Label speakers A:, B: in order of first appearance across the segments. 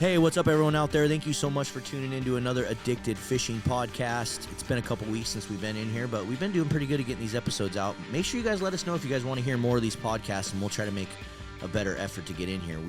A: Hey, what's up, everyone out there? Thank you so much for tuning into another Addicted Fishing podcast. It's been a couple weeks since we've been in here, but we've been doing pretty good at getting these episodes out. Make sure you guys let us know if you guys want to hear more of these podcasts, and we'll try to make a better effort to get in here.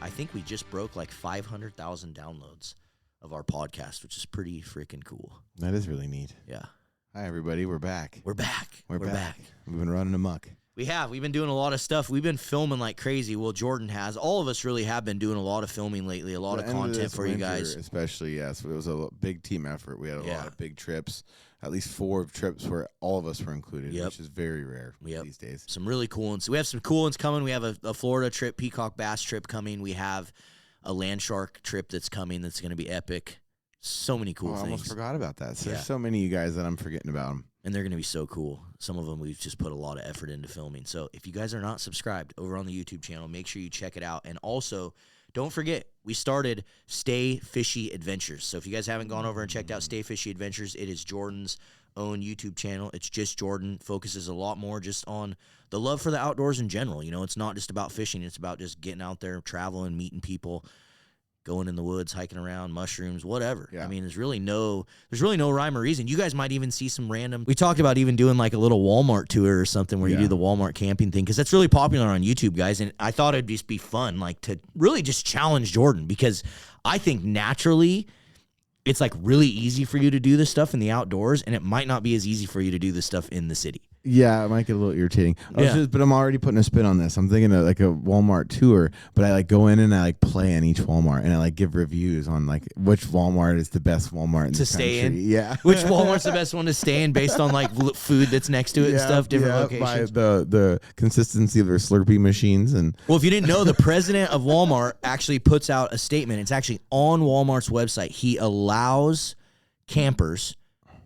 A: I think we just broke like 500,000 downloads of our podcast, which is pretty freaking cool.
B: That is really neat.
A: Yeah.
B: Hi, everybody. We're back.
A: We're back.
B: We're back. We've been running amok.
A: We have. We've been doing a lot of stuff. We've been filming like crazy. Well, Jordan has. All of us really have been doing a lot of filming lately, a lot of content for you guys.
B: Especially, yes. It was a big team effort. We had a lot of big trips, at least 4 trips where all of us were included, which is very rare these days. Some
A: really cool ones. We have some cool ones coming. We have a Florida trip, peacock bass trip coming. We have a land shark trip that's coming that's going to be epic. So many cool things.
B: I almost forgot about that. So there's so many of you guys that I'm forgetting about them.
A: And they're going to be so cool. Some of them we've just put a lot of effort into filming. So if you guys are not subscribed over on the YouTube channel, make sure you check it out. And also, don't forget, we started Stay Fishy Adventures. So if you guys haven't gone over and checked out Stay Fishy Adventures, it is Jordan's own YouTube channel. It's just Jordan. Focuses a lot more just on the love for the outdoors in general. You know, it's not just about fishing. It's about just getting out there, traveling, meeting people, going in the woods, hiking around, mushrooms, whatever. Yeah. I mean, there's really no rhyme or reason. You guys might even see some random. We talked about even doing like a little Walmart tour or something where you do the Walmart camping thing, because that's really popular on YouTube, guys. And I thought it'd just be fun, like to really just challenge Jordan, because I think naturally it's like really easy for you to do this stuff in the outdoors, and it might not be as easy for you to do this stuff in the city.
B: Yeah, it might get a little irritating. But I'm already putting a spin on this. I'm thinking of like a Walmart tour, but I like go in and I like play in each Walmart, and I like give reviews on like which Walmart is the best Walmart
A: to stay in.
B: Yeah,
A: which Walmart's the best one to stay in based on like food that's next to it and stuff, different locations.
B: By the consistency of their Slurpee machines. And
A: well, if you didn't know, the president of Walmart actually puts out a statement. It's actually on Walmart's website. He allows campers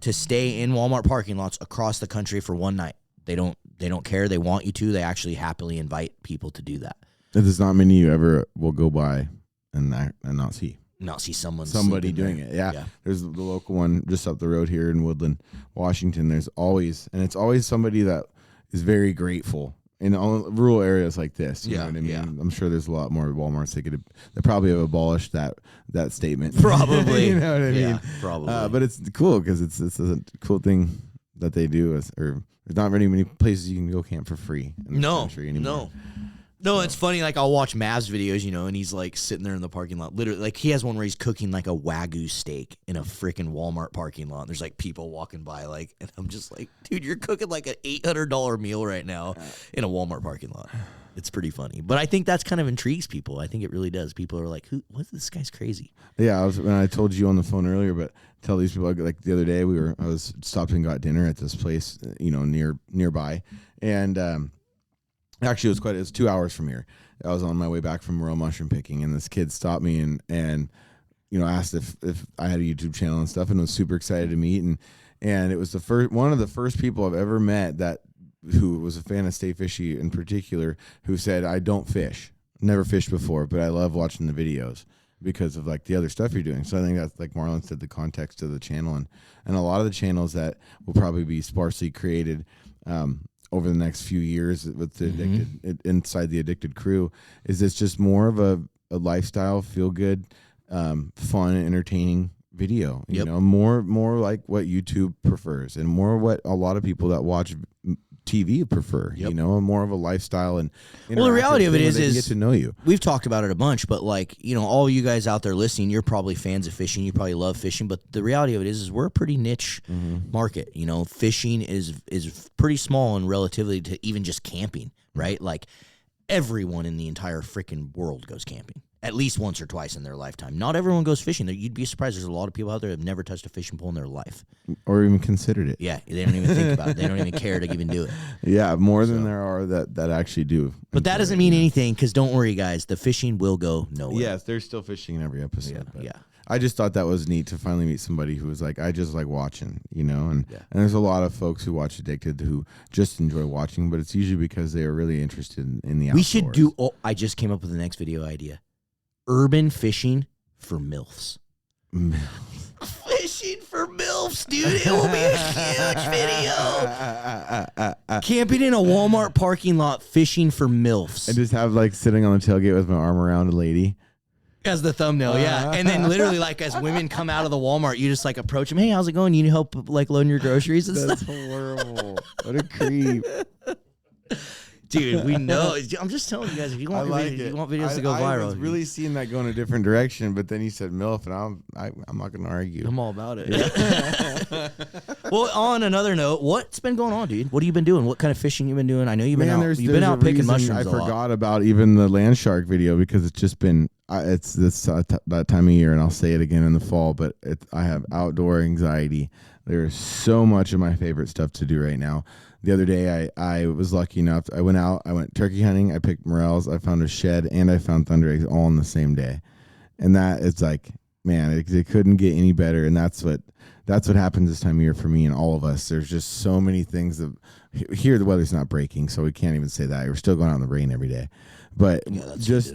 A: to stay in Walmart parking lots across the country for one night. They don't care. They want you to. They actually happily invite people to do that.
B: There's not many you ever will go by and not see
A: somebody
B: doing it. Yeah. There's the local one just up the road here in Woodland, Washington. It's always somebody that is very grateful in all rural areas like this. You know what I mean? Yeah. I'm sure there's a lot more Walmarts they probably have abolished that statement.
A: Probably.
B: You know what I mean?
A: Probably.
B: But it's cool because it's a cool thing that they do. There's not very many places you can go camp for free in this country anymore.
A: No, it's funny. Like, I'll watch Mav's videos, you know, and he's like sitting there in the parking lot. Literally, like, he has one where he's cooking like a Wagyu steak in a freaking Walmart parking lot. And there's like people walking by, like, and I'm just like, dude, you're cooking like an $800 meal right now in a Walmart parking lot. It's pretty funny. But I think that's kind of intrigues people. I think it really does. People are like, this guy's crazy.
B: Yeah, when I told you on the phone earlier, but tell these people, like the other day I was stopped and got dinner at this place, you know, nearby. And, actually, it was 2 hours from here. I was on my way back from rural mushroom picking, and this kid stopped me and you know, asked if I had a YouTube channel and stuff, and was super excited to meet. And it was one of the first people I've ever met who was a fan of Stay Fishy in particular, who said, I don't fish, never fished before, but I love watching the videos because of like the other stuff you're doing. So I think that's, like Marlon said, the context of the channel, and a lot of the channels that will probably be sparsely created over the next few years with the inside the Addicted crew, is it's just more of a lifestyle, feel good, fun, entertaining video. You know, more like what YouTube prefers, and more what a lot of people that watch TV prefer. You know, more of a lifestyle. And
A: well, the reality of it is
B: get to know you.
A: We've talked about it a bunch, but like, you know, all you guys out there listening, you're probably fans of fishing. You probably love fishing, but the reality of it is we're a pretty niche market. You know, fishing is pretty small in relatively to even just camping, right? Like, everyone in the entire freaking world goes camping at least once or twice in their lifetime. Not everyone goes fishing. You'd be surprised. There's a lot of people out there that have never touched a fishing pole in their life.
B: Or even considered it.
A: Yeah, they don't even think about it. They don't even care to even do it.
B: Yeah, more than there are that actually do.
A: But that doesn't mean anything, because don't worry, guys. The fishing will go nowhere.
B: Yes, there's still fishing in every episode.
A: Yeah.
B: I just thought that was neat to finally meet somebody who was like, I just like watching, you know, and there's a lot of folks who watch Addicted who just enjoy watching, but it's usually because they are really interested in the outdoors.
A: We should do, I just came up with the next video idea. Urban fishing for MILFs. Fishing for MILFs, dude. It will be a huge video. Camping in a Walmart parking lot, fishing for MILFs.
B: I just have like sitting on the tailgate with my arm around a lady.
A: As the thumbnail, yeah. And then literally, like, as women come out of the Walmart, you just, like, approach them. Hey, how's it going? You need help, like, loading your groceries and
B: That's
A: stuff?
B: horrible. What a creep.
A: Dude, we know. I'm just telling you guys, if you want, you want videos to go viral.
B: I was really seeing that go in a different direction, but then you said MILF, and I'm not going to argue.
A: I'm all about it. Yeah. Well, on another note, what's been going on, dude? What have you been doing? What kind of fishing you been doing? I know you've been out. You've been out picking mushrooms.
B: I forgot about even the land shark video because it's just been it's this that time of year, and I'll say it again in the fall. But I have outdoor anxiety. There's so much of my favorite stuff to do right now. The other day, I was lucky enough. I went out. I went turkey hunting. I picked morels. I found a shed, and I found thunder eggs all on the same day. And that it's like, man, it couldn't get any better. And that's what happens this time of year for me and all of us. There's just so many things that here the weather's not breaking, so we can't even say that. We're still going out in the rain every day, but just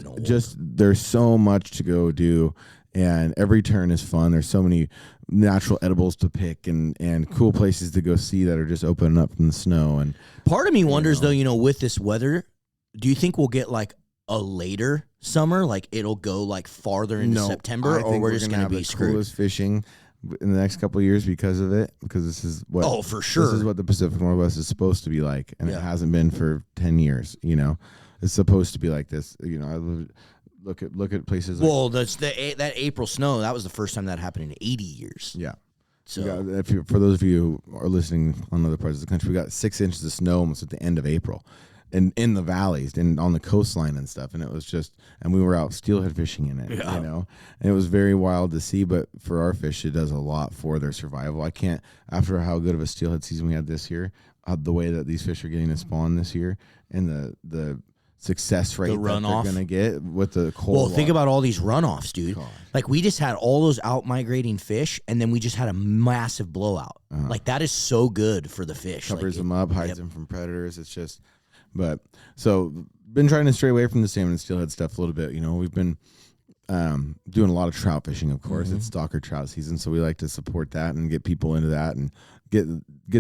B: there's so much to go do. And every turn is fun. There's so many natural edibles to pick and cool places to go see that are just opening up from the snow. And
A: part of me wonders, though, with this weather, do you think we'll get like a later summer? Like it'll go like farther into September, or we're just going to be screwed?
B: Coolest fishing in the next couple of years because of it. Because this is what
A: for sure.
B: This is what the Pacific Northwest is supposed to be like, and it hasn't been for 10 years. It's supposed to be like this. Look at places.
A: Well, that April snow. That was the first time that happened in 80 years.
B: Yeah.
A: So
B: for those of you who are listening on other parts of the country, we got 6 inches of snow almost at the end of April, and in the valleys and on the coastline and stuff. And it was just, and we were out steelhead fishing in it, and it was very wild to see. But for our fish, it does a lot for their survival. I can't, after how good of a steelhead season we had this year, the way that these fish are getting to spawn this year, and the success rate that they're going to get with the cold.
A: Well, think about all these runoffs, dude. God. Like, we just had all those out-migrating fish, and then we just had a massive blowout. Like, that is so good for the fish.
B: Covers them up, hides them from predators. It's just, but, so, been trying to stray away from the salmon and steelhead stuff a little bit. We've been doing a lot of trout fishing, of course. It's stalker trout season, so we like to support that and get people into that and get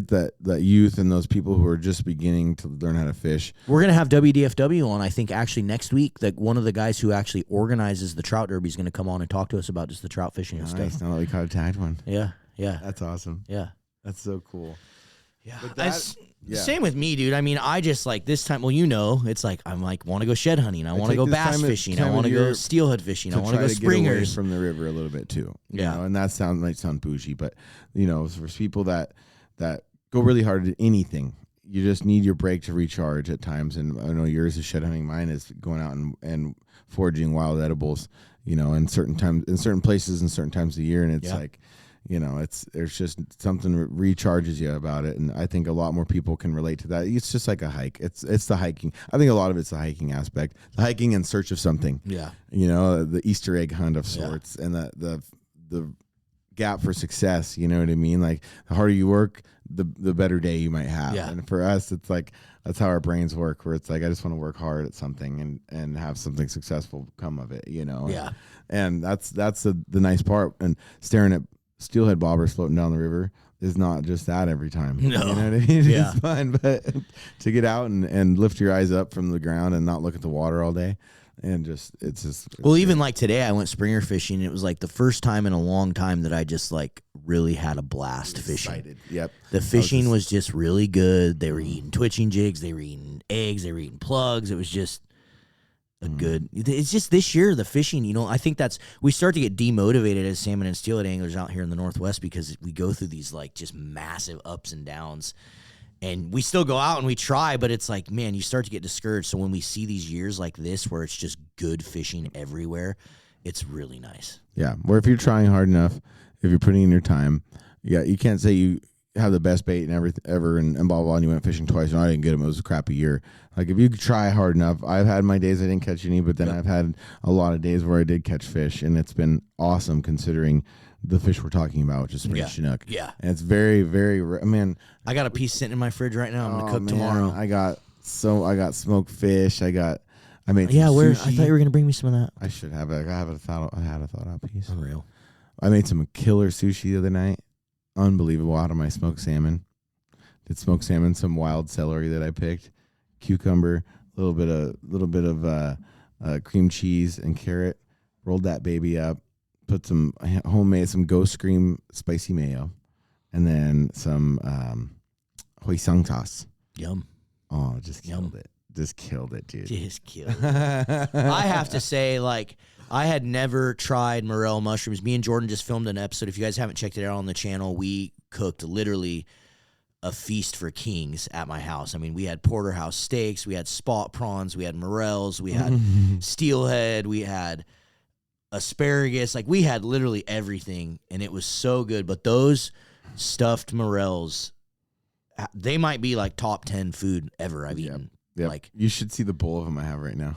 B: that youth and those people who are just beginning to learn how to fish.
A: We're going to have WDFW on, I think, actually next week. Like, one of the guys who actually organizes the trout derby is going to come on and talk to us about just the trout fishing and stuff.
B: Now that we caught a tagged one.
A: Yeah.
B: That's awesome.
A: Yeah.
B: That's so cool.
A: Yeah. Same with me, dude. I mean, I just like this time, it's like, I'm like, want to go shed hunting. I want to go bass fishing. I want to go steelhead fishing. I want to go springers.
B: Get away from the river a little bit too. And that might sound bougie, but for people that go really hard at anything, you just need your break to recharge at times. And I know yours is shed hunting. Mine is going out and foraging wild edibles, in certain times, in certain places, and certain times of the year. And it's like, there's just something that recharges you about it. And I think a lot more people can relate to that. It's just like a hike. It's the hiking. I think a lot of it's the hiking aspect, the hiking in search of something.
A: Yeah.
B: The Easter egg hunt of sorts, and the gap for success. You know what I mean? Like, the harder you work, the better day you might have.
A: Yeah.
B: And for us, it's like, that's how our brains work, where it's like, I just want to work hard at something and have something successful come of it,
A: Yeah.
B: And that's the nice part. And staring at steelhead bobbers floating down the river is not just that every time.
A: No.
B: You know what I mean? It's fun, but to get out and lift your eyes up from the ground and not look at the water all day, and
A: even like today, I went springer fishing. And it was like the first time in a long time that I just like really had a blast fishing.
B: Yep.
A: The fishing was just really good. They were eating twitching jigs. They were eating eggs. They were eating plugs. It was just good. It's just this year, the fishing, I think we start to get demotivated as salmon and steelhead anglers out here in the Northwest, because we go through these like just massive ups and downs, and we still go out and we try, but it's like, man, you start to get discouraged. So when we see these years like this, where it's just good fishing everywhere, it's really nice.
B: Yeah. Where if you're trying hard enough, if you're putting in your time, you can't say you have the best bait and everything ever and blah, blah, blah, and you went fishing twice and I didn't get them. It was a crappy year. Like, if you try hard enough, I've had my days I didn't catch any, but then I've had a lot of days where I did catch fish, and it's been awesome considering the fish we're talking about, which is spring Chinook.
A: Yeah.
B: And it's very, very,
A: I got a piece sitting in my fridge right now. I'm going to cook tomorrow.
B: I got smoked fish. I made some
A: sushi.
B: I
A: thought you were going to bring me some of that.
B: I should have it. I had a thought out piece.
A: Unreal.
B: I made some killer sushi the other night. Unbelievable, out of my smoked salmon. Did smoked salmon, some wild celery that I picked, cucumber, a little bit of cream cheese and carrot. rolled that baby up, put some ghost cream spicy mayo, and then some hoisin sauce.
A: Yum.
B: Oh, just killed it. Just killed it, dude.
A: Just killed it. I have to say, like, I had never tried morel mushrooms. Me and Jordan just filmed an episode. If you guys haven't checked it out on the channel, we cooked literally a feast for kings at my house. I mean, we had porterhouse steaks, we had spot prawns, we had morels, we had steelhead, we had asparagus. Like, we had literally everything, and it was so good. But those stuffed morels, they might be like top 10 food ever I've eaten.
B: Yep.
A: Like,
B: you should see the bowl of them I have right now.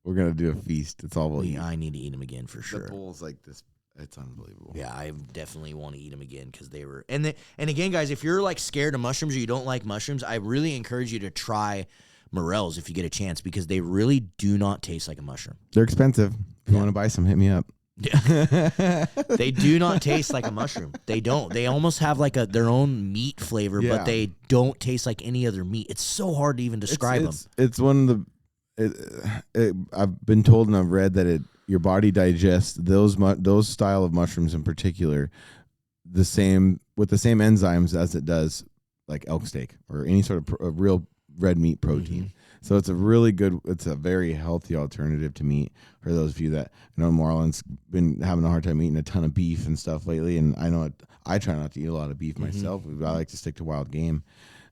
B: We're gonna do a feast. It's all we'll eat.
A: I need to eat them again for sure.
B: The bowl's like this. It's unbelievable.
A: Yeah, I definitely want to eat them again because they were. And again, guys, if you're like scared of mushrooms or you don't like mushrooms, I really encourage you to try morels if you get a chance because they really do not taste like a mushroom.
B: They're expensive. If you want to buy some, hit me up.
A: They do not taste like a mushroom. They don't. They almost have like their own meat flavor, but they don't taste like any other meat. It's so hard to even describe them.
B: It's one of the. I've been told and I've read that your body digests those style of mushrooms in particular with the same enzymes as it does like elk steak or any sort of real red meat protein. Mm-hmm. So it's a very healthy alternative to meat for those of you that, Marlon's been having a hard time eating a ton of beef and stuff lately. And I know I try not to eat a lot of beef myself. I like to stick to wild game.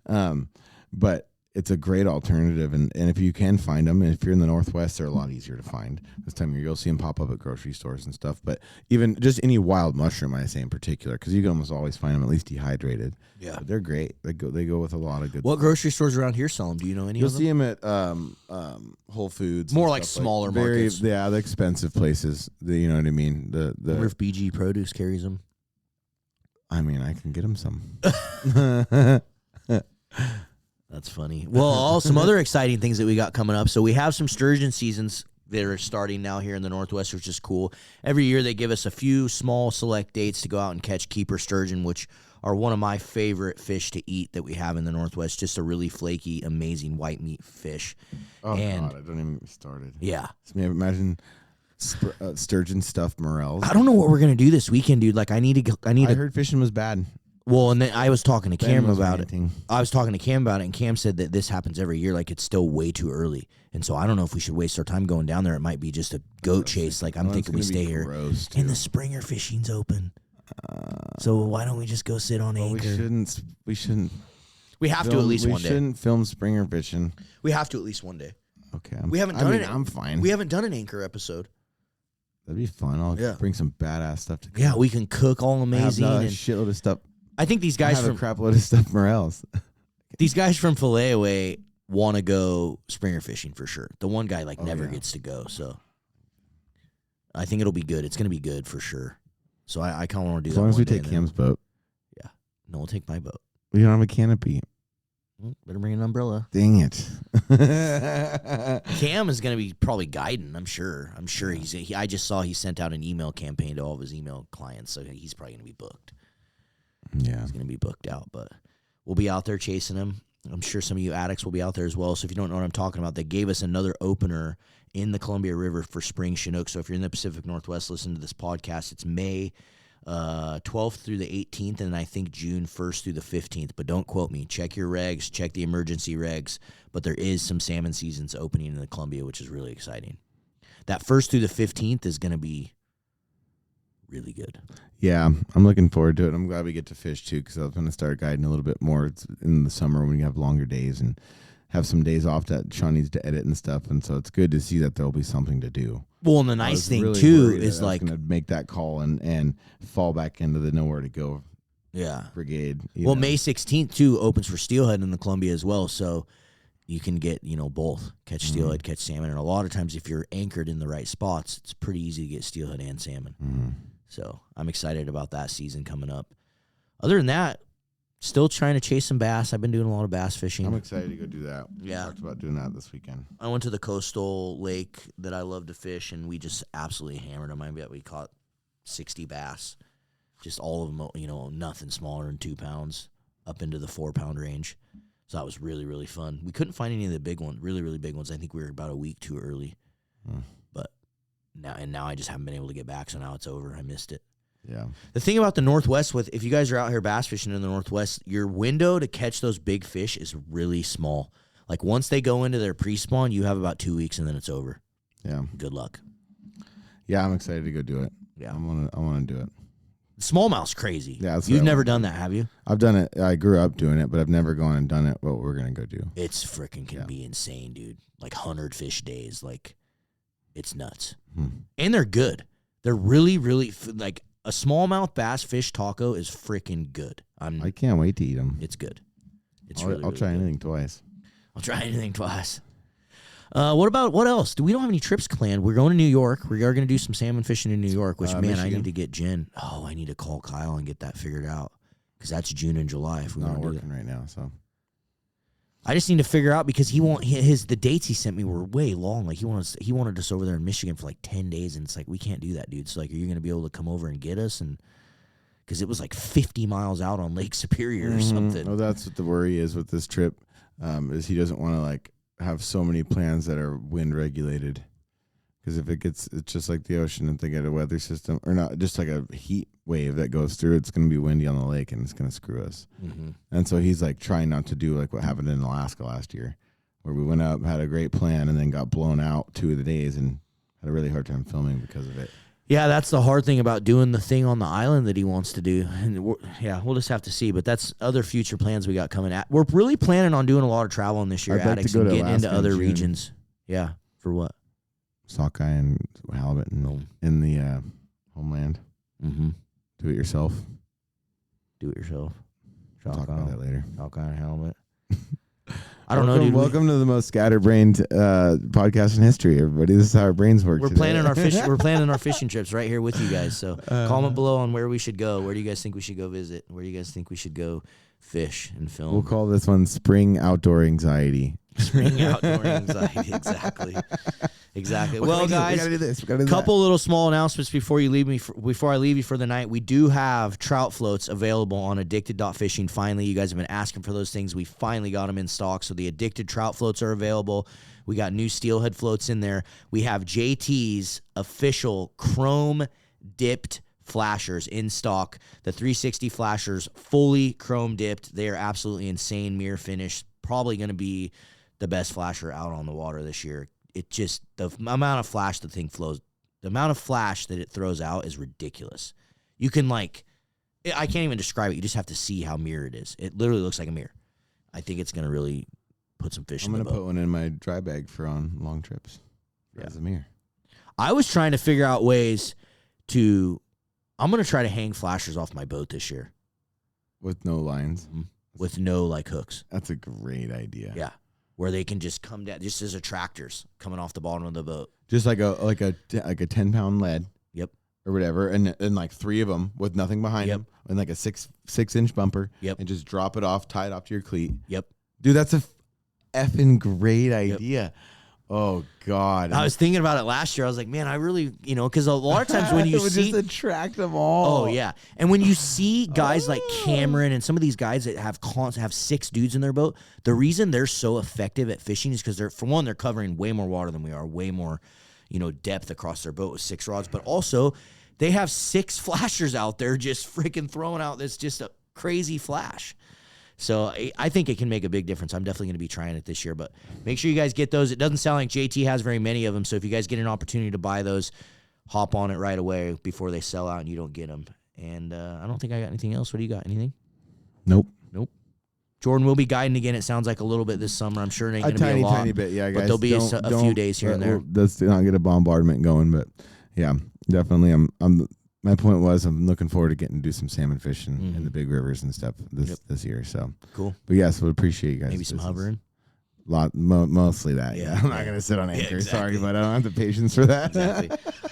B: But it's a great alternative. And if you can find them, and if you're in the Northwest, they're a lot easier to find this time of year. You'll see them pop up at grocery stores and stuff. But even just any wild mushroom, I say in particular, because you can almost always find them at least dehydrated. Yeah, but they're great. They go with a lot of good.
A: What grocery stores around here sell them? Do you know any?
B: You'll
A: of them?
B: see them at Whole Foods.
A: More like smaller markets.
B: Yeah, the expensive places. You know what I mean.
A: I wonder if BG Produce carries them.
B: I mean, I can get them some.
A: That's funny. Well, some other exciting things that we got coming up. So we have some sturgeon seasons that are starting now here in the Northwest, which is cool. Every year they give us a few small select dates to go out and catch keeper sturgeon, which are one of my favorite fish to eat that we have in the Northwest. Just a really flaky, amazing white meat fish.
B: Oh, God, I don't even get me started.
A: Yeah.
B: Imagine sturgeon stuffed morels.
A: I don't know what we're going to do this weekend, dude. Like, I
B: heard fishing was bad.
A: Well, and then I was talking to Cam about it. I was talking to Cam about it, and Cam said that this happens every year. Like, it's still way too early. And so I don't know if we should waste our time going down there. It might be just a goat chase. Like, I'm thinking we stay here. And the Springer fishing's open. So why don't we just go sit on anchor?
B: We shouldn't.
A: We have to at least one day.
B: We shouldn't film Springer fishing.
A: We have to at least one day.
B: Okay.
A: We haven't done it.
B: I'm fine.
A: We haven't done an anchor episode.
B: That'd be fun. I'll bring some badass stuff to cook.
A: Yeah, we can cook all amazing.
B: I have a shitload of stuff.
A: I think these guys
B: a crap load of stuff morels.
A: These guys from Filet want to go Springer fishing for sure. The one guy never gets to go, so I think it'll be good. It's going to be good for sure. So I kind of want to do that.
B: As long as we take Cam's boat.
A: Yeah. No, we'll take my boat.
B: We don't have a canopy.
A: Well, better bring an umbrella.
B: Dang it.
A: Cam is going to be probably guiding, I'm sure. I just saw he sent out an email campaign to all of his email clients, so he's probably going to be booked.
B: Yeah.
A: He's going to be booked out, but we'll be out there chasing him. I'm sure some of you addicts will be out there as well. So if you don't know what I'm talking about, they gave us another opener in the Columbia River for spring Chinook. So if you're in the Pacific Northwest, listen to this podcast. It's May 12th through the 18th, and I think June 1st through the 15th. But don't quote me. Check your regs. Check the emergency regs. But there is some salmon seasons opening in the Columbia, which is really exciting. That 1st through the 15th is going to be really good.
B: Yeah, I'm looking forward to it. I'm glad we get to fish too, because I was going to start guiding a little bit more in the summer when you have longer days and have some days off that Sean needs to edit and stuff. And so it's good to see that there'll be something to do.
A: Well, and the nice thing too is
B: going to make that call and fall back into the nowhere to go.
A: Yeah,
B: brigade.
A: Well, May 16th too opens for steelhead in the Columbia as well, so you can get both catch steelhead, catch salmon, and a lot of times if you're anchored in the right spots, it's pretty easy to get steelhead and salmon.
B: Mm-hmm.
A: So I'm excited about that season coming up. Other than that, still trying to chase some bass. I've been doing a lot of bass fishing.
B: I'm excited to go do that.
A: Yeah.
B: We talked about doing that this weekend.
A: I went to the coastal lake that I love to fish, and we just absolutely hammered them. I bet we caught 60 bass. Just all of them, nothing smaller than 2 pounds, up into the 4-pound range. So that was really, really fun. We couldn't find any of the big ones, really, really big ones. I think we were about a week too early. But now I just haven't been able to get back, so now it's over. I missed it.
B: Yeah.
A: The thing about the Northwest, if you guys are out here bass fishing in the Northwest, your window to catch those big fish is really small. Like once they go into their pre-spawn, you have about 2 weeks and then it's over.
B: Yeah.
A: Good luck.
B: Yeah, I'm excited to go do it.
A: Yeah.
B: I want to do it.
A: Smallmouth's crazy.
B: Yeah,
A: You've never done that, have you?
B: I've done it. I grew up doing it, but I've never gone and done it. What we're gonna go do?
A: It's freaking can be insane, dude. Like 100 fish days, like it's nuts. And they're good. They're really, really like a smallmouth bass fish taco is freaking good.
B: I can't wait to eat them.
A: It's good. It's
B: I'll
A: really
B: try
A: good.
B: anything twice.
A: I'll try anything twice. What else? We don't have any trips planned. We're going to New York. We are going to do some salmon fishing in New York, which, man,
B: Michigan.
A: I need to get Jen. Oh, I need to call Kyle and get that figured out because that's June and July if we
B: Not
A: want to do
B: working
A: that.
B: right now, so.
A: I just need to figure out because the dates he sent me were way long. Like he wanted us over there in Michigan for like 10 days, and it's like we can't do that, dude. So like, are you going to be able to come over and get us? And because it was like 50 miles out on Lake Superior or something.
B: Oh, that's what the worry is with this trip, is he doesn't want to like have so many plans that are wind regulated. Because if it's just like the ocean, if they get a weather system or not, just like a heat wave that goes through, it's going to be windy on the lake and it's going to screw us. And so he's like trying not to do like what happened in Alaska last year, where we went up, had a great plan, and then got blown out 2 of the days and had a really hard time filming because of it.
A: Yeah, that's the hard thing about doing the thing on the island that he wants to do. And we'll just have to see. But that's other future plans we got coming at. We're really planning on doing a lot of traveling this year,
B: I'd like
A: Addicts,
B: to go
A: and
B: to
A: getting
B: Alaska
A: into
B: in
A: other
B: June.
A: regions. Yeah, for what?
B: Sockeye and halibut in the homeland.
A: Mm-hmm.
B: Do it yourself.
A: Do it yourself.
B: We'll talk about that later.
A: Sockeye and halibut. I don't know, dude.
B: Welcome to the most scatterbrained podcast in history, everybody. This is how our brains work.
A: We're
B: today.
A: planning our we're planning our fishing trips right here with you guys. So comment below on where we should go. Where do you guys think we should go visit? Where do you guys think we should go fish and film?
B: We'll call this one Spring Outdoor Anxiety.
A: Spring outdoor anxiety. Exactly. Well, guys,
B: we gotta do this. We gotta do
A: couple little small announcements before I leave you for the night. We do have trout floats available on Addicted.Fishing. Finally, you guys have been asking for those things. We finally got them in stock. So the Addicted trout floats are available. We got new steelhead floats in there. We have JT's official chrome dipped flashers in stock. The 360 flashers, fully chrome dipped. They are absolutely insane mirror finish. Probably going to be the best flasher out on the water this year. It just, the amount of flash the thing flows, the amount of flash that it throws out is ridiculous. You can I can't even describe it. You just have to see how mirror it is. It literally looks like a mirror. I think it's going to really put some fish in the boat.
B: I'm going to put one in my dry bag for on long trips. As a mirror.
A: I was trying to figure out ways I'm going to try to hang flashers off my boat this year.
B: With no lines.
A: With no hooks.
B: That's a great idea.
A: Yeah. Where they can just come down, just as attractors coming off the bottom of the boat.
B: Just like a 10-pound lead.
A: Yep.
B: Or whatever, and like 3 of them with nothing behind them, and like a 6-inch bumper.
A: Yep.
B: And just drop it off, tie it off to your cleat.
A: Yep.
B: Dude, that's a effing great idea. Yep. Oh God.
A: I was thinking about it last year. I was like, man, I really, because a lot of times when you see,
B: just attract them all.
A: Oh yeah, and when you see guys like Cameron and some of these guys that have 6 dudes in their boat, the reason they're so effective at fishing is because they're covering way more water than we are, way more, depth across their boat with 6 rods, but also they have 6 flashers out there just freaking throwing out this just a crazy flash. So I think it can make a big difference. I'm definitely going to be trying it this year, but make sure you guys get those. It doesn't sound like JT has very many of them, so if you guys get an opportunity to buy those, hop on it right away before they sell out and you don't get them. And I don't think I got anything else. What do you got? Anything?
B: Nope.
A: Jordan will be guiding again, it sounds like, a little bit this summer. I'm sure it ain't going to be a lot.
B: Tiny bit, yeah, guys.
A: But there'll be a few days here and there.
B: Let's not get a bombardment going, but yeah, definitely. My point was I'm looking forward to getting to do some salmon fishing in the big rivers and stuff this year. So
A: cool.
B: But yes, we appreciate you guys.
A: Maybe some hovering.
B: Mostly that. Yeah, I'm not gonna sit on anchor. Sorry, but I don't have the patience for that.
A: Exactly.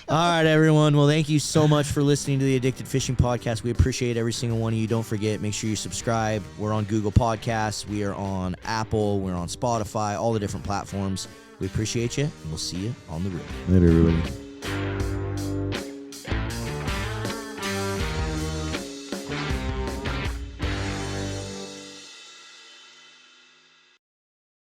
A: All right, everyone. Well, thank you so much for listening to the Addicted Fishing Podcast. We appreciate every single one of you. Don't forget, make sure you subscribe. We're on Google Podcasts. We are on Apple. We're on Spotify. All the different platforms. We appreciate you, and we'll see you on the road.
B: Later, everybody.